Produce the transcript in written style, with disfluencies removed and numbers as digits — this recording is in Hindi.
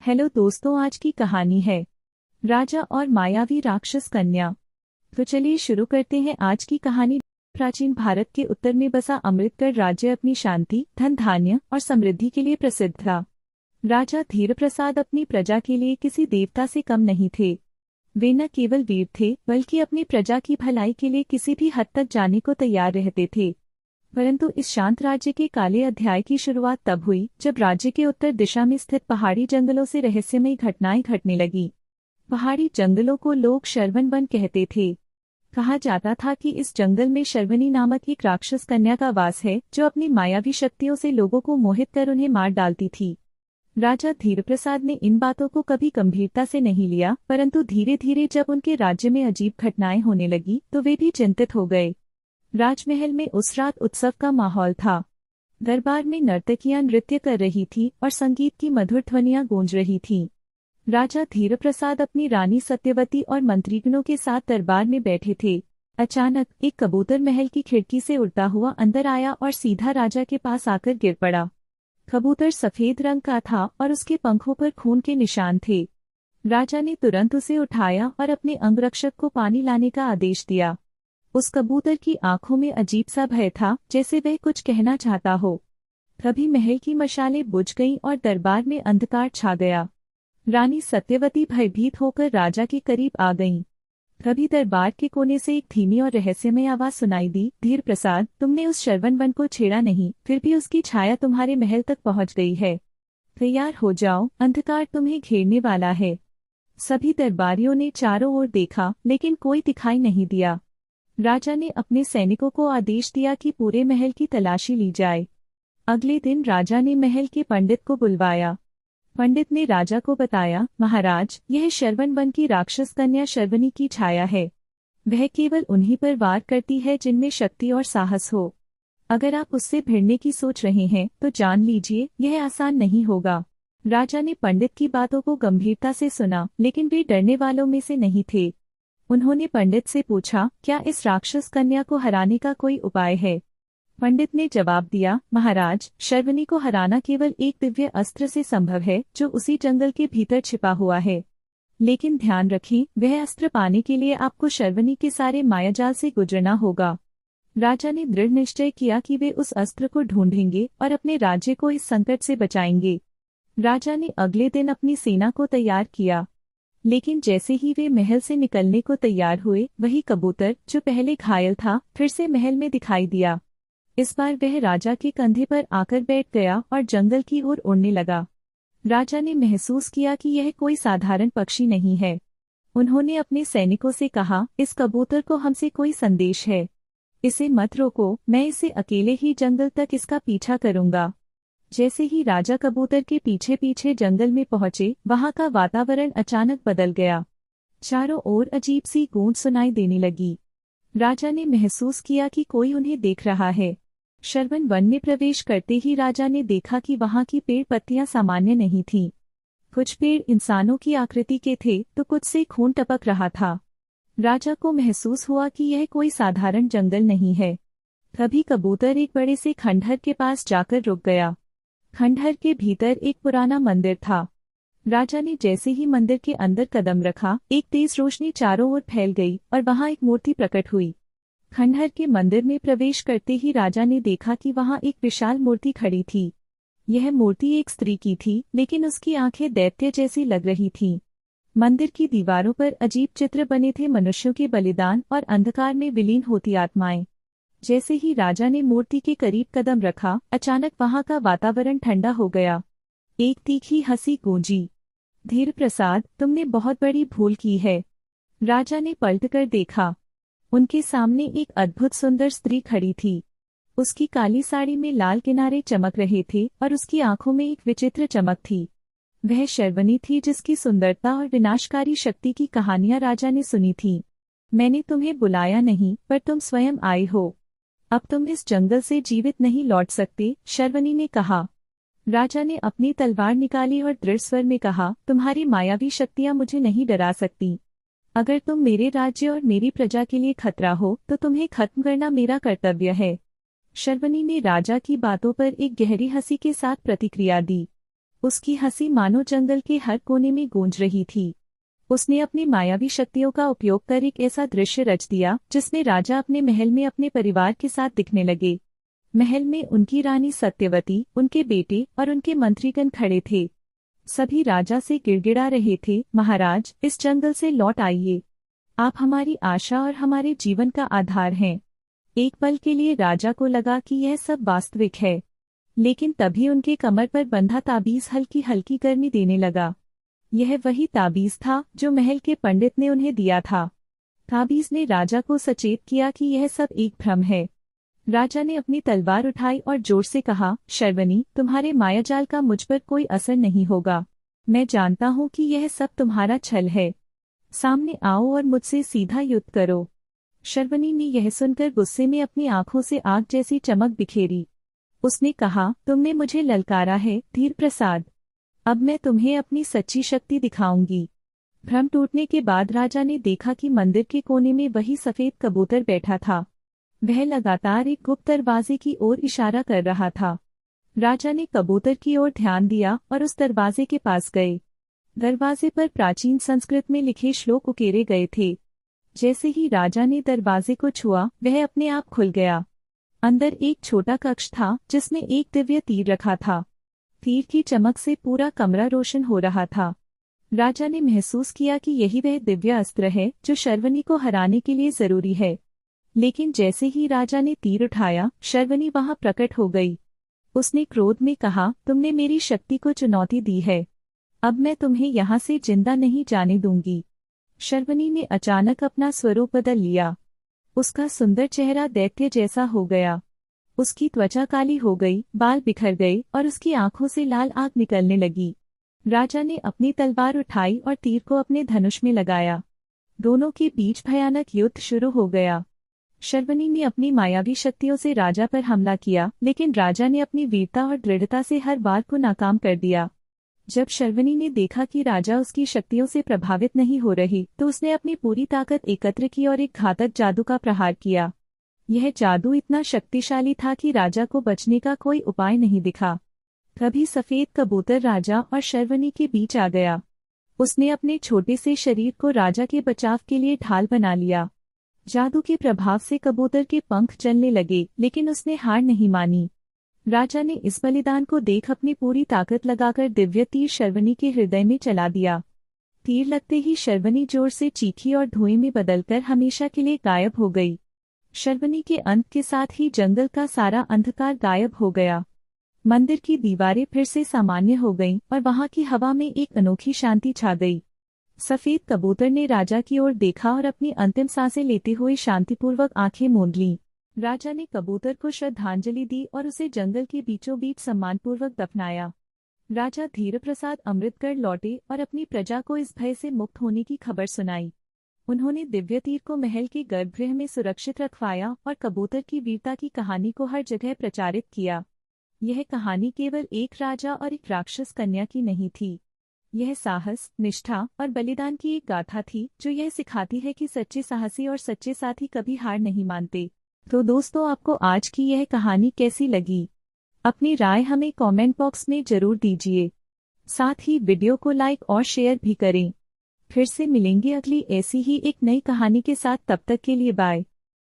हेलो दोस्तों, आज की कहानी है राजा और मायावी राक्षस कन्या। तो चलिए शुरू करते हैं आज की कहानी। प्राचीन भारत के उत्तर में बसा अमृतगढ़ राज्य अपनी शांति, धन धान्य और समृद्धि के लिए प्रसिद्ध था। राजा धीरप्रसाद अपनी प्रजा के लिए किसी देवता से कम नहीं थे। वे न केवल वीर थे बल्कि अपनी प्रजा की भलाई के लिए किसी भी हद तक जाने को तैयार रहते थे। परंतु इस शांत राज्य के काले अध्याय की शुरुआत तब हुई जब राज्य के उत्तर दिशा में स्थित पहाड़ी जंगलों से रहस्यमयी घटनाएं घटने लगी। पहाड़ी जंगलों को लोग शरवण वन कहते थे। कहा जाता था कि इस जंगल में शर्वणी नामक एक राक्षस कन्या का वास है जो अपनी मायावी शक्तियों से लोगों को मोहित कर उन्हें मार डालती थी। राजा धीरप्रसाद ने इन बातों को कभी गंभीरता से नहीं लिया, परंतु धीरे धीरे जब उनके राज्य में अजीब घटनाएं होने लगी तो वे भी चिंतित हो गए। राजमहल में उस रात उत्सव का माहौल था। दरबार में नर्तकियां नृत्य कर रही थीं और संगीत की मधुर ध्वनियां गूंज रही थीं। राजा धीरप्रसाद अपनी रानी सत्यवती और मंत्रीगणों के साथ दरबार में बैठे थे। अचानक एक कबूतर महल की खिड़की से उड़ता हुआ अंदर आया और सीधा राजा के पास आकर गिर पड़ा। कबूतर सफेद रंग का था और उसके पंखों पर खून के निशान थे। राजा ने तुरंत उसे उठाया और अपने अंगरक्षक को पानी लाने का आदेश दिया। उस कबूतर की आंखों में अजीब सा भय था, जैसे वह कुछ कहना चाहता हो। तभी महल की मशालें बुझ गईं और दरबार में अंधकार छा गया। रानी सत्यवती भयभीत होकर राजा के करीब आ गईं। तभी दरबार के कोने से एक धीमी और रहस्यमय आवाज सुनाई दी, धीरप्रसाद, तुमने उस शरवण वन को छेड़ा नहीं, फिर भी उसकी छाया तुम्हारे महल तक पहुंच गई है। तैयार हो जाओ, अंधकार तुम्हें घेरने वाला है। सभी दरबारियों ने चारों ओर देखा, लेकिन कोई दिखाई नहीं दिया। राजा ने अपने सैनिकों को आदेश दिया कि पूरे महल की तलाशी ली जाए। अगले दिन राजा ने महल के पंडित को बुलवाया। पंडित ने राजा को बताया, महाराज, यह शरवण वन की राक्षस कन्या शर्वणी की छाया है। वह केवल उन्हीं पर वार करती है जिनमें शक्ति और साहस हो। अगर आप उससे भिड़ने की सोच रहे हैं तो जान लीजिए यह आसान नहीं होगा। राजा ने पंडित की बातों को गंभीरता से सुना, लेकिन वे डरने वालों में से नहीं थे। उन्होंने पंडित से पूछा, क्या इस राक्षस कन्या को हराने का कोई उपाय है? पंडित ने जवाब दिया, महाराज, शर्वणी को हराना केवल एक दिव्य अस्त्र से संभव है जो उसी जंगल के भीतर छिपा हुआ है। लेकिन ध्यान रखें, वह अस्त्र पाने के लिए आपको शर्वणी के सारे मायाजाल से गुजरना होगा। राजा ने दृढ़ निश्चय किया कि वे उस अस्त्र को ढूंढेंगे और अपने राज्य को इस संकट से बचाएंगे। राजा ने अगले दिन अपनी सेना को तैयार किया, लेकिन जैसे ही वे महल से निकलने को तैयार हुए, वही कबूतर जो पहले घायल था फिर से महल में दिखाई दिया। इस बार वह राजा के कंधे पर आकर बैठ गया और जंगल की ओर उड़ने लगा। राजा ने महसूस किया कि यह कोई साधारण पक्षी नहीं है। उन्होंने अपने सैनिकों से कहा, इस कबूतर को हमसे कोई संदेश है। इसे मत रोको, मैं इसे अकेले ही जंगल तक इसका पीछा करूंगा। जैसे ही राजा कबूतर के पीछे पीछे जंगल में पहुंचे, वहां का वातावरण अचानक बदल गया। चारों ओर अजीब सी गूंज सुनाई देने लगी। राजा ने महसूस किया कि कोई उन्हें देख रहा है। शरवण वन में प्रवेश करते ही राजा ने देखा कि वहां की पेड़ पत्तियां सामान्य नहीं थीं। कुछ पेड़ इंसानों की आकृति के थे तो कुछ से खून टपक रहा था। राजा को महसूस हुआ कि यह कोई साधारण जंगल नहीं है। तभी कबूतर एक बड़े से खंडहर के पास जाकर रुक गया। खंडहर के भीतर एक पुराना मंदिर था। राजा ने जैसे ही मंदिर के अंदर कदम रखा, एक तेज रोशनी चारों ओर फैल गई और वहां एक मूर्ति प्रकट हुई। खंडहर के मंदिर में प्रवेश करते ही राजा ने देखा कि वहां एक विशाल मूर्ति खड़ी थी। यह मूर्ति एक स्त्री की थी, लेकिन उसकी आंखें दैत्य जैसी लग रही थीं। मंदिर की दीवारों पर अजीब चित्र बने थे, मनुष्यों के बलिदान और अंधकार में विलीन होती आत्माएं। जैसे ही राजा ने मूर्ति के करीब कदम रखा, अचानक वहां का वातावरण ठंडा हो गया। एक तीखी हंसी गूंजी, धीरप्रसाद, तुमने बहुत बड़ी भूल की है। राजा ने पलटकर देखा। उनके सामने एक अद्भुत सुंदर स्त्री खड़ी थी। उसकी काली साड़ी में लाल किनारे चमक रहे थे और उसकी आंखों में एक विचित्र चमक थी। वह शर्वणी थी जिसकी सुंदरता और विनाशकारी शक्ति की कहानियां राजा ने सुनी थीं। मैंने तुम्हें बुलाया नहीं, पर तुम स्वयं आए हो। अब तुम इस जंगल से जीवित नहीं लौट सकते, शर्वणी ने कहा। राजा ने अपनी तलवार निकाली और दृढ़ स्वर में कहा, तुम्हारी मायावी शक्तियां मुझे नहीं डरा सकती। अगर तुम मेरे राज्य और मेरी प्रजा के लिए खतरा हो तो तुम्हें खत्म करना मेरा कर्तव्य है। शर्वणी ने राजा की बातों पर एक गहरी हंसी के साथ प्रतिक्रिया दी। उसकी हंसी मानो जंगल के हर कोने में गूंज रही थी। उसने अपनी मायावी शक्तियों का उपयोग कर एक ऐसा दृश्य रच दिया जिसमें राजा अपने महल में अपने परिवार के साथ दिखने लगे। महल में उनकी रानी सत्यवती, उनके बेटे और उनके मंत्रीगण खड़े थे। सभी राजा से गिड़गिड़ा रहे थे, महाराज, इस जंगल से लौट आइए। आप हमारी आशा और हमारे जीवन का आधार हैं। एक पल के लिए राजा को लगा कि यह सब वास्तविक है, लेकिन तभी उनके कमर पर बंधा ताबीज हल्की हल्की गर्मी देने लगा। यह वही ताबीज था जो महल के पंडित ने उन्हें दिया था। ताबीज ने राजा को सचेत किया कि यह सब एक भ्रम है। राजा ने अपनी तलवार उठाई और जोर से कहा, शर्वनी, तुम्हारे मायाजाल का मुझ पर कोई असर नहीं होगा। मैं जानता हूँ कि यह सब तुम्हारा छल है। सामने आओ और मुझसे सीधा युद्ध करो। शर्वनी ने यह सुनकर गुस्से में अपनी आंखों से आग जैसी चमक बिखेरी। उसने कहा, तुमने मुझे ललकारा है, धीर प्रसाद। अब मैं तुम्हें अपनी सच्ची शक्ति दिखाऊंगी। भ्रम टूटने के बाद राजा ने देखा कि मंदिर के कोने में वही सफेद कबूतर बैठा था। वह लगातार एक गुप्त दरवाजे की ओर इशारा कर रहा था। राजा ने कबूतर की ओर ध्यान दिया और उस दरवाजे के पास गए। दरवाजे पर प्राचीन संस्कृत में लिखे श्लोक उकेरे गए थे। जैसे ही राजा ने दरवाजे को छुआ, वह अपने आप खुल गया। अंदर एक छोटा कक्ष था जिसमें एक दिव्य तीर रखा था। तीर की चमक से पूरा कमरा रोशन हो रहा था। राजा ने महसूस किया कि यही वह दिव्य अस्त्र है जो शर्वनी को हराने के लिए जरूरी है। लेकिन जैसे ही राजा ने तीर उठाया, शर्वनी वहां प्रकट हो गई। उसने क्रोध में कहा, तुमने मेरी शक्ति को चुनौती दी है। अब मैं तुम्हें यहाँ से जिंदा नहीं जाने दूंगी। शर्वनी ने अचानक अपना स्वरूप बदल लिया। उसका सुंदर चेहरा दैत्य जैसा हो गया। उसकी त्वचा काली हो गई, बाल बिखर गए और उसकी आंखों से लाल आग निकलने लगी। राजा ने अपनी तलवार उठाई और तीर को अपने धनुष में लगाया। दोनों के बीच भयानक युद्ध शुरू हो गया। शर्वनी ने अपनी मायावी शक्तियों से राजा पर हमला किया, लेकिन राजा ने अपनी वीरता और दृढ़ता से हर बार को नाकाम कर दिया। जब शर्वनी ने देखा कि राजा उसकी शक्तियों से प्रभावित नहीं हो रही, तो उसने अपनी पूरी ताकत एकत्र की और एक घातक जादू का प्रहार किया। यह जादू इतना शक्तिशाली था कि राजा को बचने का कोई उपाय नहीं दिखा। तभी सफेद कबूतर राजा और शर्वनी के बीच आ गया। उसने अपने छोटे से शरीर को राजा के बचाव के लिए ढाल बना लिया। जादू के प्रभाव से कबूतर के पंख चलने लगे, लेकिन उसने हार नहीं मानी। राजा ने इस बलिदान को देख अपनी पूरी ताकत लगाकर दिव्य तीर शर्वनी के हृदय में चला दिया। तीर लगते ही शर्वनी जोर से चीखी और धुएं में बदलकर हमेशा के लिए गायब हो गई। शर्वनी के अंत के साथ ही जंगल का सारा अंधकार गायब हो गया। मंदिर की दीवारें फिर से सामान्य हो गईं और वहां की हवा में एक अनोखी शांति छा गई। सफेद कबूतर ने राजा की ओर देखा और अपनी अंतिम सांसें लेते हुए शांतिपूर्वक आंखें मूंद लीं। राजा ने कबूतर को श्रद्धांजलि दी और उसे जंगल के बीचों बीच सम्मानपूर्वक दफनाया। राजा धीरप्रसाद अमृतगढ़ लौटे और अपनी प्रजा को इस भय से मुक्त होने की खबर सुनाई। उन्होंने दिव्य तीर को महल के गर्भगृह में सुरक्षित रखवाया और कबूतर की वीरता की कहानी को हर जगह प्रचारित किया। यह कहानी केवल एक राजा और एक राक्षस कन्या की नहीं थी। यह साहस, निष्ठा और बलिदान की एक गाथा थी जो यह सिखाती है कि सच्चे साहसी और सच्चे साथी कभी हार नहीं मानते। तो दोस्तों, आपको आज की यह कहानी कैसी लगी? अपनी राय हमें कमेंट बॉक्स में जरूर दीजिए। साथ ही वीडियो को लाइक और शेयर भी करें। फिर से मिलेंगे अगली ऐसी ही एक नई कहानी के साथ। तब तक के लिए बाय।